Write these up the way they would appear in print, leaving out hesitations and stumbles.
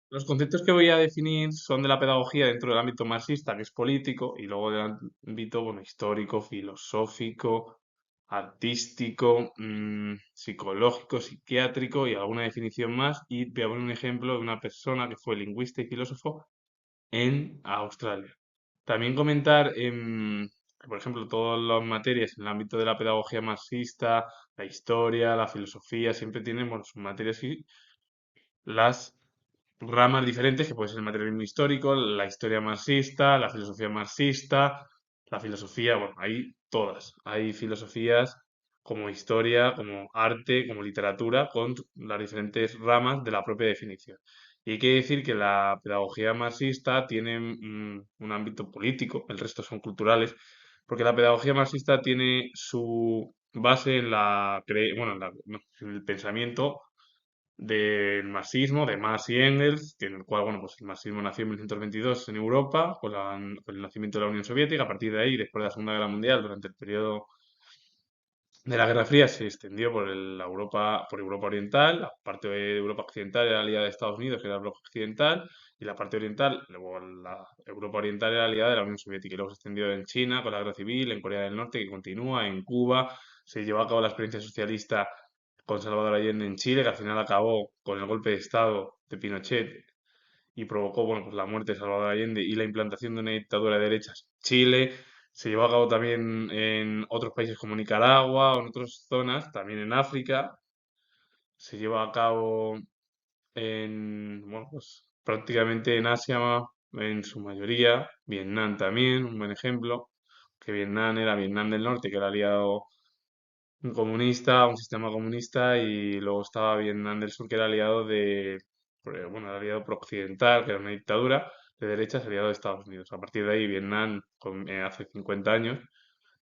Los conceptos que voy a definir son de la pedagogía dentro del ámbito marxista, que es político, y luego del ámbito, bueno, histórico, filosófico, artístico, psicológico, psiquiátrico y alguna definición más. Y voy a poner un ejemplo de una persona que fue lingüista y filósofo en Australia. También comentar, que, por ejemplo, todas las materias en el ámbito de la pedagogía marxista, la historia, la filosofía, siempre tienen, bueno, sus materias y las ramas diferentes, que puede ser el materialismo histórico, la historia marxista, la filosofía marxista, la filosofía, bueno, hay todas. Hay filosofías como historia, como arte, como literatura, con las diferentes ramas de la propia definición. Y hay que decir que la pedagogía marxista tiene un ámbito político, el resto son culturales, porque la pedagogía marxista tiene su base en bueno, no, en el pensamiento del marxismo, de Marx y Engels, que en el cual, bueno, pues el marxismo nació en 1922 en Europa, con el nacimiento de la Unión Soviética. A partir de ahí, después de la Segunda Guerra Mundial, durante el periodo de la Guerra Fría, se extendió por Europa Oriental. La parte de Europa Occidental era aliada de Estados Unidos, que era el bloque occidental, y la parte oriental, luego la Europa Oriental era aliada de la Unión Soviética, y luego se extendió en China con la Guerra Civil, en Corea del Norte, que continúa, en Cuba, se llevó a cabo la experiencia socialista con Salvador Allende en Chile, que al final acabó con el golpe de Estado de Pinochet y provocó, bueno, pues la muerte de Salvador Allende y la implantación de una dictadura de derechas en Chile. Se llevó a cabo también en otros países como Nicaragua o en otras zonas, también en África. Se lleva a cabo bueno, pues prácticamente en Asia en su mayoría. Vietnam también, un buen ejemplo, que Vietnam era Vietnam del Norte, que era aliado un comunista, un sistema comunista, y luego estaba Vietnam del Sur, que era aliado bueno, era aliado pro-occidental, que era una dictadura de derechas, aliado de Estados Unidos. A partir de ahí, Vietnam, hace 50 años,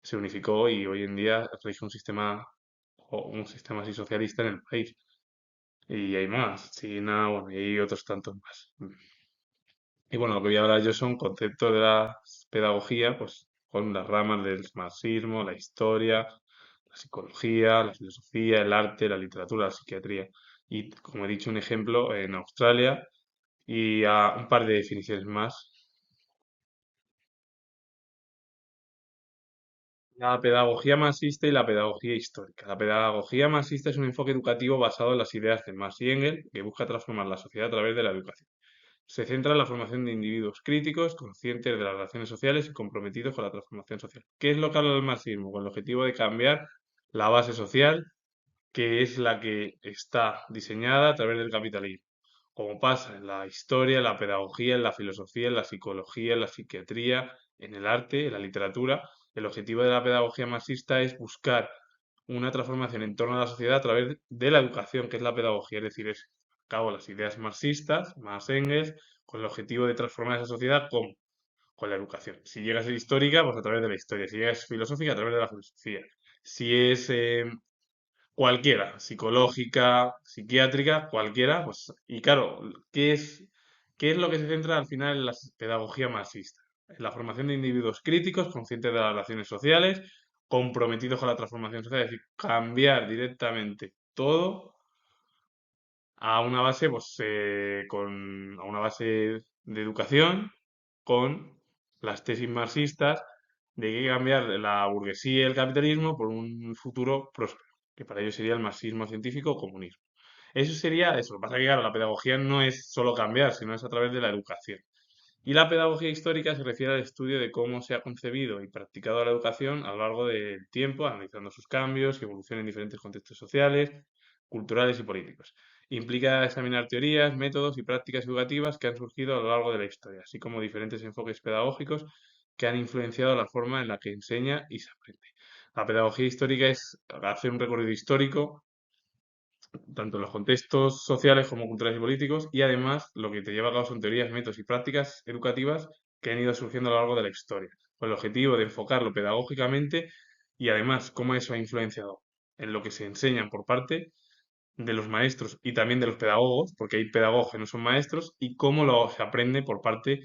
se unificó y hoy en día rige un sistema así socialista en el país. Y hay más, China, bueno, y hay otros tantos más. Y bueno, lo que voy a hablar yo son conceptos de la pedagogía, pues con las ramas del marxismo, la historia, la psicología, la filosofía, el arte, la literatura, la psiquiatría. Y como he dicho, un ejemplo en Australia y a un par de definiciones más. La pedagogía marxista y la pedagogía histórica. La pedagogía marxista es un enfoque educativo basado en las ideas de Marx y Engels que busca transformar la sociedad a través de la educación. Se centra en la formación de individuos críticos, conscientes de las relaciones sociales y comprometidos con la transformación social. ¿Qué es lo que habla el marxismo? Con el objetivo de cambiar la base social, que es la que está diseñada a través del capitalismo, como pasa en la historia, en la pedagogía, en la filosofía, en la psicología, en la psiquiatría, en el arte, en la literatura. El objetivo de la pedagogía marxista es buscar una transformación en torno a la sociedad a través de la educación, que es la pedagogía, es decir, es a cabo las ideas marxistas, más Engels, con el objetivo de transformar esa sociedad con la educación. Si llega a ser histórica, pues a través de la historia. Si llega a ser filosófica, a través de la filosofía. Si es cualquiera, psicológica, psiquiátrica, cualquiera, pues, y claro, qué es lo que se centra al final en la pedagogía marxista? En la formación de individuos críticos, conscientes de las relaciones sociales, comprometidos con la transformación social, es decir, cambiar directamente todo a una base, pues, a una base de educación con las tesis marxistas de que hay que cambiar la burguesía y el capitalismo por un futuro próspero, que para ello sería el marxismo científico o comunismo. Eso sería eso. Lo que pasa es que, claro, la pedagogía no es solo cambiar, sino es a través de la educación. Y la pedagogía histórica se refiere al estudio de cómo se ha concebido y practicado la educación a lo largo del tiempo, analizando sus cambios y evolución en diferentes contextos sociales, culturales y políticos. Implica examinar teorías, métodos y prácticas educativas que han surgido a lo largo de la historia, así como diferentes enfoques pedagógicos que han influenciado la forma en la que enseña y se aprende. La pedagogía histórica es hacer un recorrido histórico tanto en los contextos sociales como culturales y políticos, y además lo que te lleva a cabo son teorías, métodos y prácticas educativas que han ido surgiendo a lo largo de la historia, con el objetivo de enfocarlo pedagógicamente y además cómo eso ha influenciado en lo que se enseñan por parte de los maestros y también de los pedagogos, porque hay pedagogos que no son maestros, y cómo se aprende por parte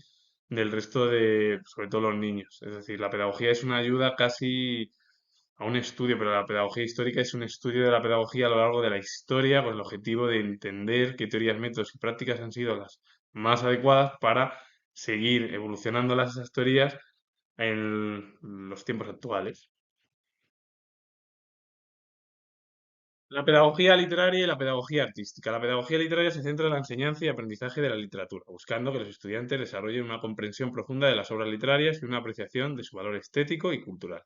del resto de, sobre todo los niños. Es decir, la pedagogía es una ayuda casi a un estudio, pero la pedagogía histórica es un estudio de la pedagogía a lo largo de la historia con el objetivo de entender qué teorías, métodos y prácticas han sido las más adecuadas para seguir evolucionando esas teorías en los tiempos actuales. La pedagogía literaria y la pedagogía artística. La pedagogía literaria se centra en la enseñanza y aprendizaje de la literatura, buscando que los estudiantes desarrollen una comprensión profunda de las obras literarias y una apreciación de su valor estético y cultural.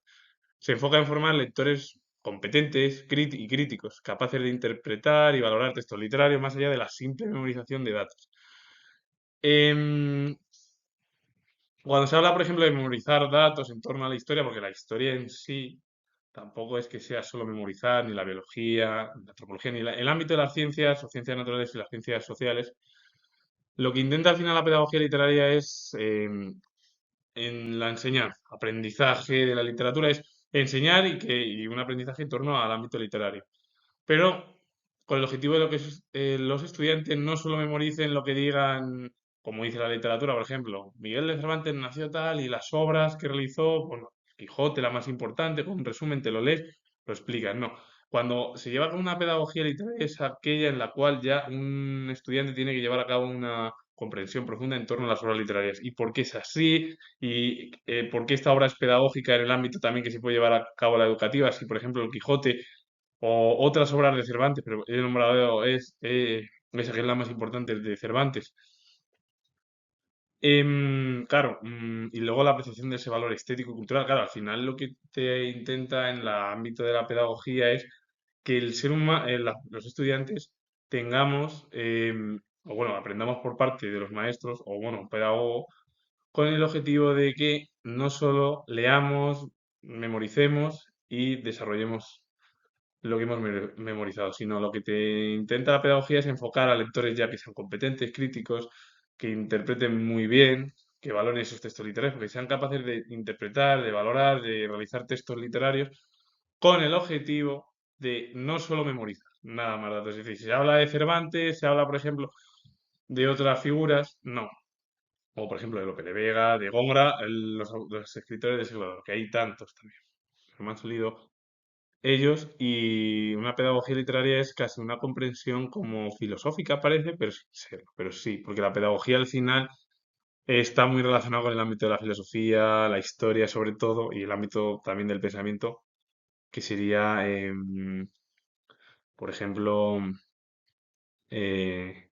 Se enfoca en formar lectores competentes y críticos, capaces de interpretar y valorar textos literarios más allá de la simple memorización de datos. Em, Cuando se habla, por ejemplo, de memorizar datos en torno a la historia, porque la historia en sí tampoco es que sea solo memorizar, ni la biología, ni la antropología, ni el ámbito de las ciencias o ciencias naturales y las ciencias sociales, lo que intenta al final la pedagogía literaria es, en la enseñanza, aprendizaje de la literatura, es enseñar y un aprendizaje en torno al ámbito literario. Pero con el objetivo de lo que los estudiantes no solo memoricen lo que digan, como dice la literatura, por ejemplo, Miguel de Cervantes nació tal y las obras que realizó, bueno, Quijote, la más importante, con un resumen, te lo lees, lo explicas, no. Cuando se lleva con una pedagogía literaria es aquella en la cual ya un estudiante tiene que llevar a cabo una comprensión profunda en torno a las obras literarias y por qué es así y por qué esta obra es pedagógica en el ámbito también que se puede llevar a cabo la educativa, si por ejemplo el Quijote o otras obras de Cervantes, pero he nombrado esa que es la más importante de Cervantes. Claro, y luego la apreciación de ese valor estético y cultural. Claro, al final lo que te intenta en el ámbito de la pedagogía es que el ser humano, los estudiantes tengamos, o bueno, aprendamos por parte de los maestros, o bueno, un pedagogo, con el objetivo de que no solo leamos, memoricemos y desarrollemos lo que hemos memorizado, sino lo que te intenta la pedagogía es enfocar a lectores ya que sean competentes, críticos, que interpreten muy bien, que valoren esos textos literarios, porque sean capaces de interpretar, de valorar, de realizar textos literarios con el objetivo de no solo memorizar, nada más datos. Es decir, si se habla de Cervantes, se habla, por ejemplo, de otras figuras, no. O, por ejemplo, de Lope de Vega, de Góngora, los escritores del siglo II, que hay tantos también. Que me han salido ellos y una pedagogía literaria es casi una comprensión como filosófica, parece, pero sin serlo, pero sí, porque la pedagogía al final está muy relacionada con el ámbito de la filosofía, la historia sobre todo, y el ámbito también del pensamiento, que sería, por ejemplo, eh,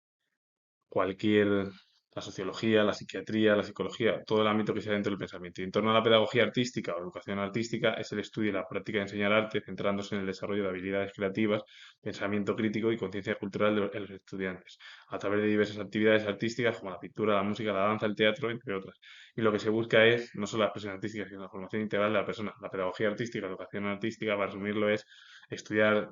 cualquier, la sociología, la psiquiatría, la psicología, todo el ámbito que sea dentro del pensamiento. Y en torno a la pedagogía artística o educación artística es el estudio y la práctica de enseñar arte, centrándose en el desarrollo de habilidades creativas, pensamiento crítico y conciencia cultural de los estudiantes, a través de diversas actividades artísticas como la pintura, la música, la danza, el teatro, entre otras. Y lo que se busca es no solo la expresión artística, sino la formación integral de la persona. La pedagogía artística, la educación artística, para resumirlo, es estudiar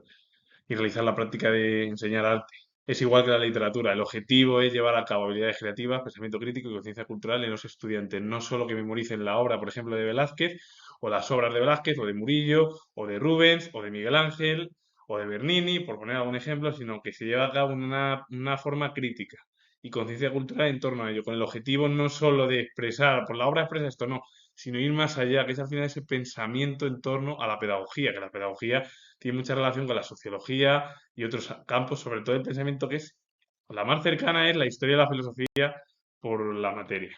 y realizar la práctica de enseñar arte. Es igual que la literatura. El objetivo es llevar a cabo habilidades creativas, pensamiento crítico y conciencia cultural en los estudiantes. No solo que memoricen la obra, por ejemplo, de Velázquez, o las obras de Velázquez, o de Murillo, o de Rubens, o de Miguel Ángel, o de Bernini, por poner algún ejemplo, sino que se lleva a cabo una forma crítica y conciencia cultural en torno a ello, con el objetivo no solo de expresar, por la obra expresa esto, no, sino ir más allá, que es al final ese pensamiento en torno a la pedagogía, que la pedagogía tiene mucha relación con la sociología y otros campos, sobre todo el pensamiento que es la más cercana es la historia de la filosofía por la materia.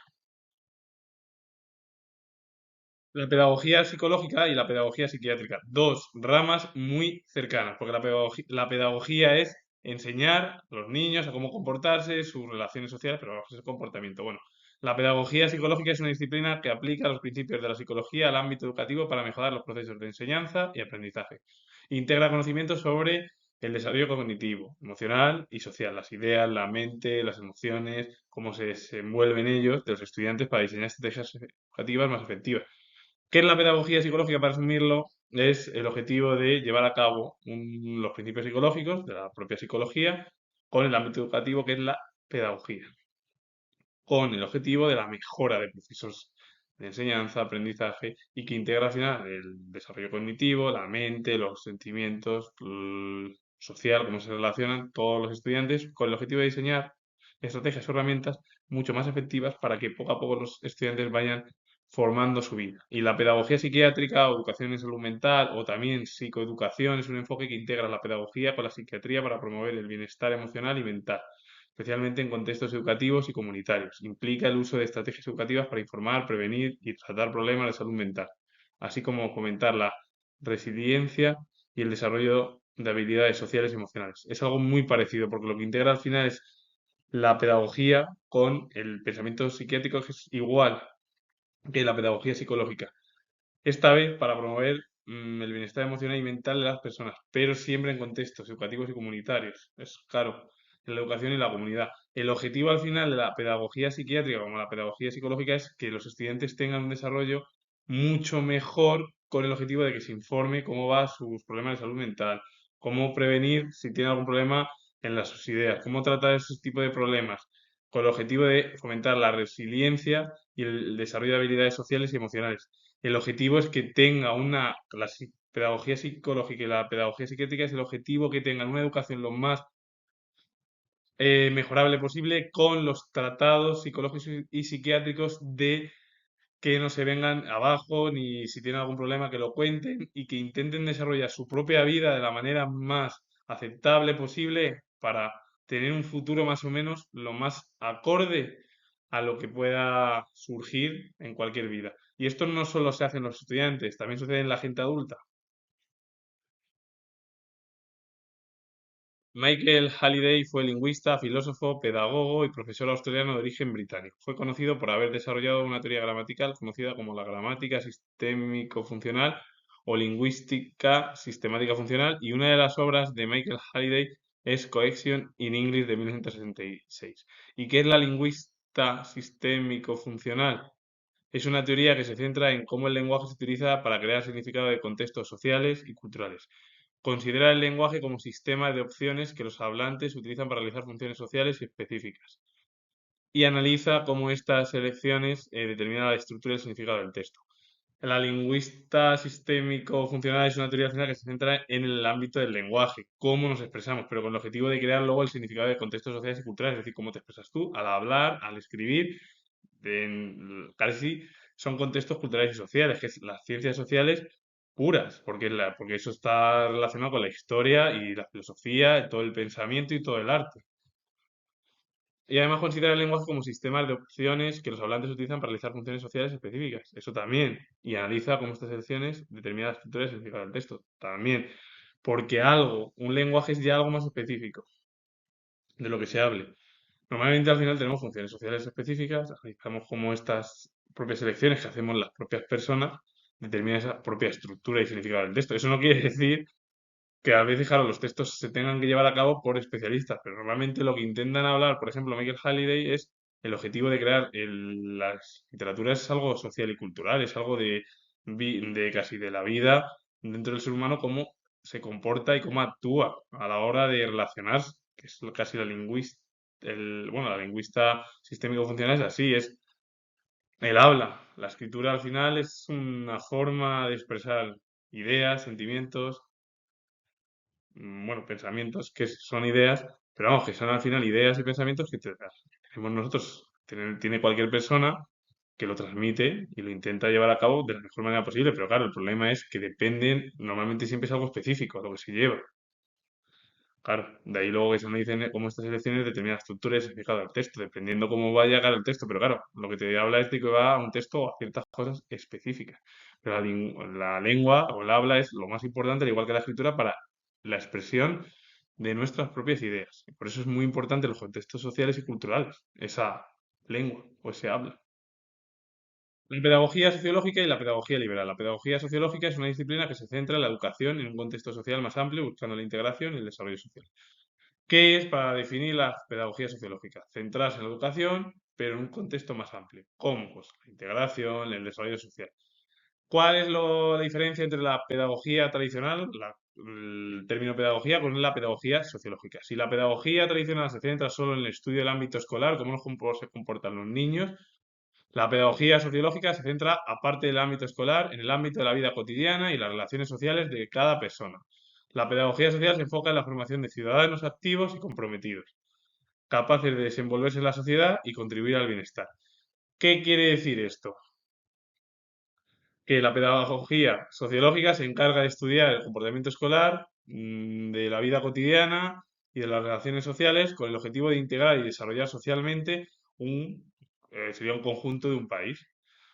La pedagogía psicológica y la pedagogía psiquiátrica, dos ramas muy cercanas, porque la pedagogía es enseñar a los niños a cómo comportarse, sus relaciones sociales, pero bajo ese comportamiento. Bueno, la pedagogía psicológica es una disciplina que aplica los principios de la psicología al ámbito educativo para mejorar los procesos de enseñanza y aprendizaje. Integra conocimientos sobre el desarrollo cognitivo, emocional y social, las ideas, la mente, las emociones, cómo se desenvuelven ellos de los estudiantes para diseñar estrategias educativas más efectivas. ¿Qué es la pedagogía psicológica? Para resumirlo, es el objetivo de llevar a cabo los principios psicológicos de la propia psicología con el ámbito educativo que es la pedagogía, con el objetivo de la mejora de procesos de enseñanza, aprendizaje y que integra al final el desarrollo cognitivo, la mente, los sentimientos, social, cómo se relacionan todos los estudiantes, con el objetivo de diseñar estrategias o herramientas mucho más efectivas para que poco a poco los estudiantes vayan formando su vida. Y la pedagogía psiquiátrica o educación en salud mental o también psicoeducación es un enfoque que integra la pedagogía con la psiquiatría para promover el bienestar emocional y mental. especialmente en contextos educativos y comunitarios. Implica el uso de estrategias educativas para informar, prevenir y tratar problemas de salud mental, así como fomentar la resiliencia y el desarrollo de habilidades sociales y emocionales. Es algo muy parecido, porque lo que integra al final es la pedagogía con el pensamiento psiquiátrico, que es igual que la pedagogía psicológica. Esta vez para promover el bienestar emocional y mental de las personas, pero siempre en contextos educativos y comunitarios. Es claro, en la educación y la comunidad. El objetivo al final de la pedagogía psiquiátrica como la pedagogía psicológica es que los estudiantes tengan un desarrollo mucho mejor con el objetivo de que se informe cómo va sus problemas de salud mental, cómo prevenir si tiene algún problema en sus ideas, cómo tratar ese tipo de problemas, con el objetivo de fomentar la resiliencia y el desarrollo de habilidades sociales y emocionales. El objetivo es que tenga pedagogía psicológica y la pedagogía psiquiátrica es el objetivo que tengan una educación lo más mejorable posible con los tratados psicológicos y psiquiátricos de que no se vengan abajo ni si tienen algún problema que lo cuenten y que intenten desarrollar su propia vida de la manera más aceptable posible para tener un futuro más o menos lo más acorde a lo que pueda surgir en cualquier vida. Y esto no solo se hace en los estudiantes, también sucede en la gente adulta. Michael Halliday fue lingüista, filósofo, pedagogo y profesor australiano de origen británico. Fue conocido por haber desarrollado una teoría gramatical conocida como la gramática sistémico-funcional o lingüística sistemática funcional, y una de las obras de Michael Halliday es Cohesion in English de 1966. ¿Y qué es la lingüista sistémico-funcional? Es una teoría que se centra en cómo el lenguaje se utiliza para crear significado de contextos sociales y culturales. Considera el lenguaje como sistema de opciones que los hablantes utilizan para realizar funciones sociales y específicas, y analiza cómo estas elecciones determinan la estructura y el significado del texto. La lingüista sistémico-funcional es una teoría final que se centra en el ámbito del lenguaje, cómo nos expresamos, pero con el objetivo de crear luego el significado de contextos sociales y culturales, es decir, cómo te expresas tú al hablar, al escribir. Casi son contextos culturales y sociales, que es las ciencias sociales puras, porque eso está relacionado con la historia y la filosofía, todo el pensamiento y todo el arte. Y además considera el lenguaje como sistema de opciones que los hablantes utilizan para realizar funciones sociales específicas. Eso también. Y analiza cómo estas elecciones determinan las estructuras y el significado del texto. También. Porque un lenguaje es ya algo más específico de lo que se hable. Normalmente al final tenemos funciones sociales específicas, analizamos cómo estas propias elecciones que hacemos las propias personas determinan esa propia estructura y significado del texto. Eso no quiere decir que a veces, claro, los textos se tengan que llevar a cabo por especialistas, pero normalmente lo que intentan hablar, por ejemplo, Michael Halliday, es el objetivo de crear las literaturas es algo social y cultural, es algo de casi de la vida dentro del ser humano, cómo se comporta y cómo actúa a la hora de relacionarse, que es casi la lingüista, bueno, la lingüista sistémico funcional es así, es el habla. La escritura al final es una forma de expresar ideas, sentimientos, bueno, pensamientos que son ideas, pero vamos, que son al final ideas y pensamientos que tenemos nosotros, tiene cualquier persona que lo transmite y lo intenta llevar a cabo de la mejor manera posible, pero claro, el problema es que dependen, normalmente siempre es algo específico a lo que se lleva. Claro, de ahí luego que se dicen cómo estas elecciones determinan la estructura y el significado del texto, dependiendo cómo va a llegar el texto, pero claro, lo que te habla es de que va a un texto a ciertas cosas específicas. Pero la lengua o el habla es lo más importante, al igual que la escritura, para la expresión de nuestras propias ideas. Y por eso es muy importante los contextos sociales y culturales, esa lengua o ese habla. La pedagogía sociológica y la pedagogía liberal. La pedagogía sociológica es una disciplina que se centra en la educación en un contexto social más amplio, buscando la integración y el desarrollo social. ¿Qué es para definir la pedagogía sociológica? Centrarse en la educación, pero en un contexto más amplio. ¿Cómo? Pues la integración, el desarrollo social. ¿Cuál es la diferencia entre la pedagogía tradicional, el término pedagogía, con la pedagogía sociológica? Si la pedagogía tradicional se centra solo en el estudio del ámbito escolar, cómo se comportan los niños, la pedagogía sociológica se centra, aparte del ámbito escolar, en el ámbito de la vida cotidiana y las relaciones sociales de cada persona. La pedagogía social se enfoca en la formación de ciudadanos activos y comprometidos, capaces de desenvolverse en la sociedad y contribuir al bienestar. ¿Qué quiere decir esto? Que la pedagogía sociológica se encarga de estudiar el comportamiento escolar, de la vida cotidiana y de las relaciones sociales con el objetivo de integrar y desarrollar socialmente sería un conjunto de un país.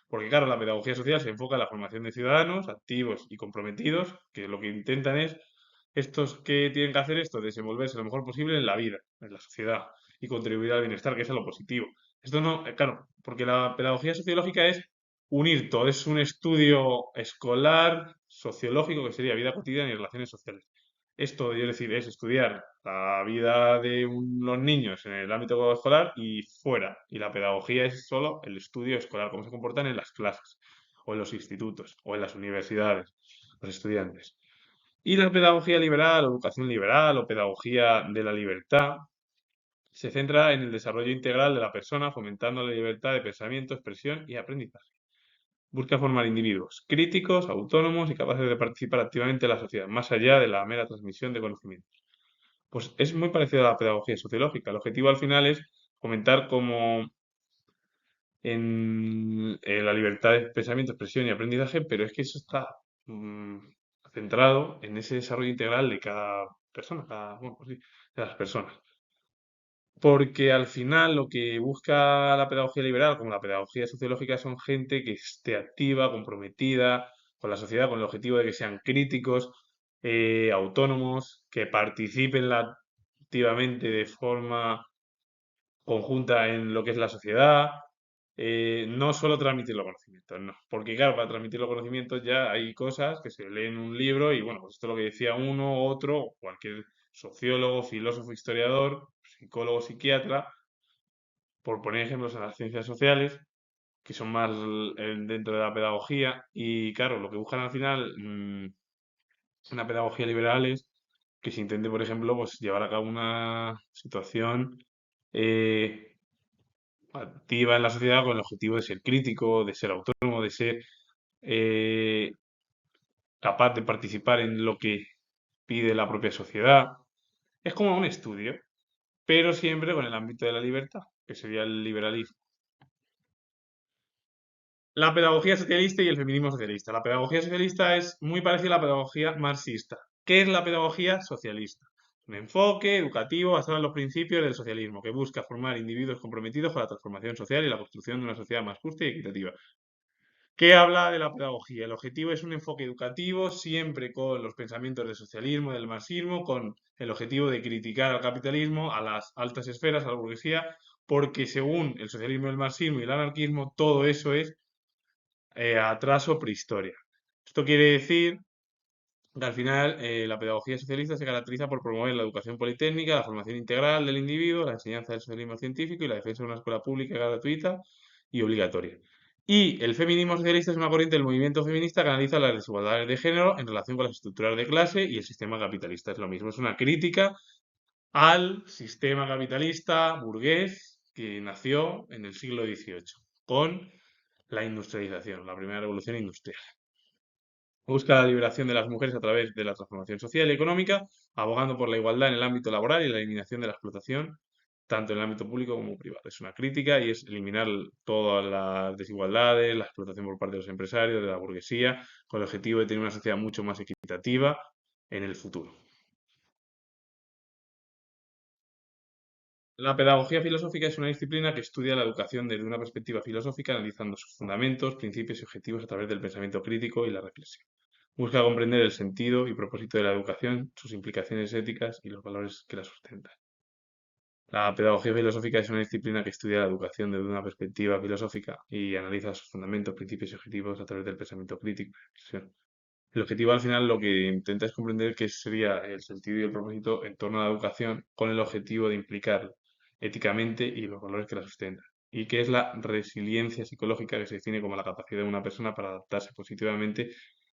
Porque claro, la pedagogía social se enfoca en la formación de ciudadanos activos y comprometidos, que lo que intentan es estos que tienen que hacer esto, desenvolverse lo mejor posible en la vida, en la sociedad y contribuir al bienestar, que es a lo positivo. Esto no, claro, porque la pedagogía sociológica es unir todo, es un estudio escolar, sociológico, que sería vida cotidiana y relaciones sociales. Esto, es decir, es estudiar la vida de los niños en el ámbito escolar y fuera. Y la pedagogía es solo el estudio escolar, cómo se comportan en las clases, o en los institutos, o en las universidades, los estudiantes. Y la pedagogía liberal, o educación liberal, o pedagogía de la libertad, se centra en el desarrollo integral de la persona, fomentando la libertad de pensamiento, expresión y aprendizaje. Busca formar individuos críticos, autónomos y capaces de participar activamente en la sociedad, más allá de la mera transmisión de conocimientos. Pues es muy parecido a la pedagogía sociológica. El objetivo al final es fomentar como en la libertad de pensamiento, expresión y aprendizaje, pero es que eso está mm, centrado en ese desarrollo integral de cada persona, bueno, pues sí, de las personas. Porque al final lo que busca la pedagogía liberal, como la pedagogía sociológica, son gente que esté activa, comprometida con la sociedad, con el objetivo de que sean críticos, autónomos, que participen activamente de forma conjunta en lo que es la sociedad, no solo transmitir los conocimientos, no. Porque claro, para transmitir los conocimientos ya hay cosas que se leen en un libro y bueno, pues esto es lo que decía uno, otro, cualquier sociólogo, filósofo, historiador, psicólogo, psiquiatra, por poner ejemplos en las ciencias sociales, que son más dentro de la pedagogía. Y claro, lo que buscan al final, una pedagogía liberal es que se intente, por ejemplo, pues llevar a cabo una situación eh, activa en la sociedad con el objetivo de ser crítico, de ser autónomo, de ser eh, capaz de participar en lo que pide la propia sociedad. Es como un estudio, pero siempre con el ámbito de la libertad, que sería el liberalismo. La pedagogía socialista y el feminismo socialista. La pedagogía socialista es muy parecida a la pedagogía marxista. ¿Qué es la pedagogía socialista? Un enfoque educativo basado en los principios del socialismo, que busca formar individuos comprometidos con la transformación social y la construcción de una sociedad más justa y equitativa. ¿Qué habla de la pedagogía? El objetivo es un enfoque educativo siempre con los pensamientos del socialismo, del marxismo, con el objetivo de criticar al capitalismo, a las altas esferas, a la burguesía, porque según el socialismo, el marxismo y el anarquismo, todo eso es atraso prehistoria. Esto quiere decir que al final la pedagogía socialista se caracteriza por promover la educación politécnica, la formación integral del individuo, la enseñanza del socialismo científico y la defensa de una escuela pública gratuita y obligatoria. Y el feminismo socialista es una corriente del movimiento feminista que analiza las desigualdades de género en relación con las estructuras de clase y el sistema capitalista. Es lo mismo, es una crítica al sistema capitalista burgués que nació en el siglo XVIII con la industrialización, la primera revolución industrial. Busca la liberación de las mujeres a través de la transformación social y económica, abogando por la igualdad en el ámbito laboral y la eliminación de la explotación, tanto en el ámbito público como privado. Es una crítica y es eliminar todas las desigualdades, la explotación por parte de los empresarios, de la burguesía, con el objetivo de tener una sociedad mucho más equitativa en el futuro. La pedagogía filosófica es una disciplina que estudia la educación desde una perspectiva filosófica, analizando sus fundamentos, principios y objetivos a través del pensamiento crítico y la reflexión. Busca comprender el sentido y propósito de la educación, sus implicaciones éticas y los valores que la sustentan. La pedagogía filosófica es una disciplina que estudia la educación desde una perspectiva filosófica y analiza sus fundamentos, principios y objetivos a través del pensamiento crítico y la reflexión. El objetivo al final lo que intenta es comprender qué sería el sentido y el propósito en torno a la educación con el objetivo de implicar éticamente y los valores que la sustentan. Y qué es la resiliencia psicológica que se define como la capacidad de una persona para adaptarse positivamente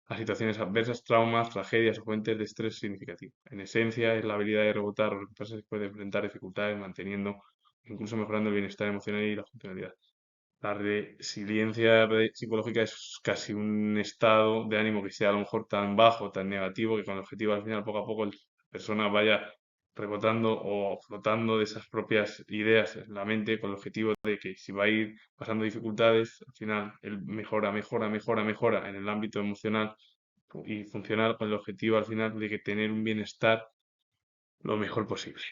a situaciones adversas, traumas, tragedias o fuentes de estrés significativo. En esencia, es la habilidad de rebotar o recuperarse después de enfrentar dificultades, manteniendo, incluso mejorando el bienestar emocional y la funcionalidad. La resiliencia psicológica es casi un estado de ánimo que sea a lo mejor tan bajo, tan negativo, que con el objetivo al final poco a poco la persona vaya rebotando o flotando de esas propias ideas en la mente con el objetivo de que si va a ir pasando dificultades, al final él mejora, mejora, mejora, mejora en el ámbito emocional y funcional con el objetivo al final de que tener un bienestar lo mejor posible.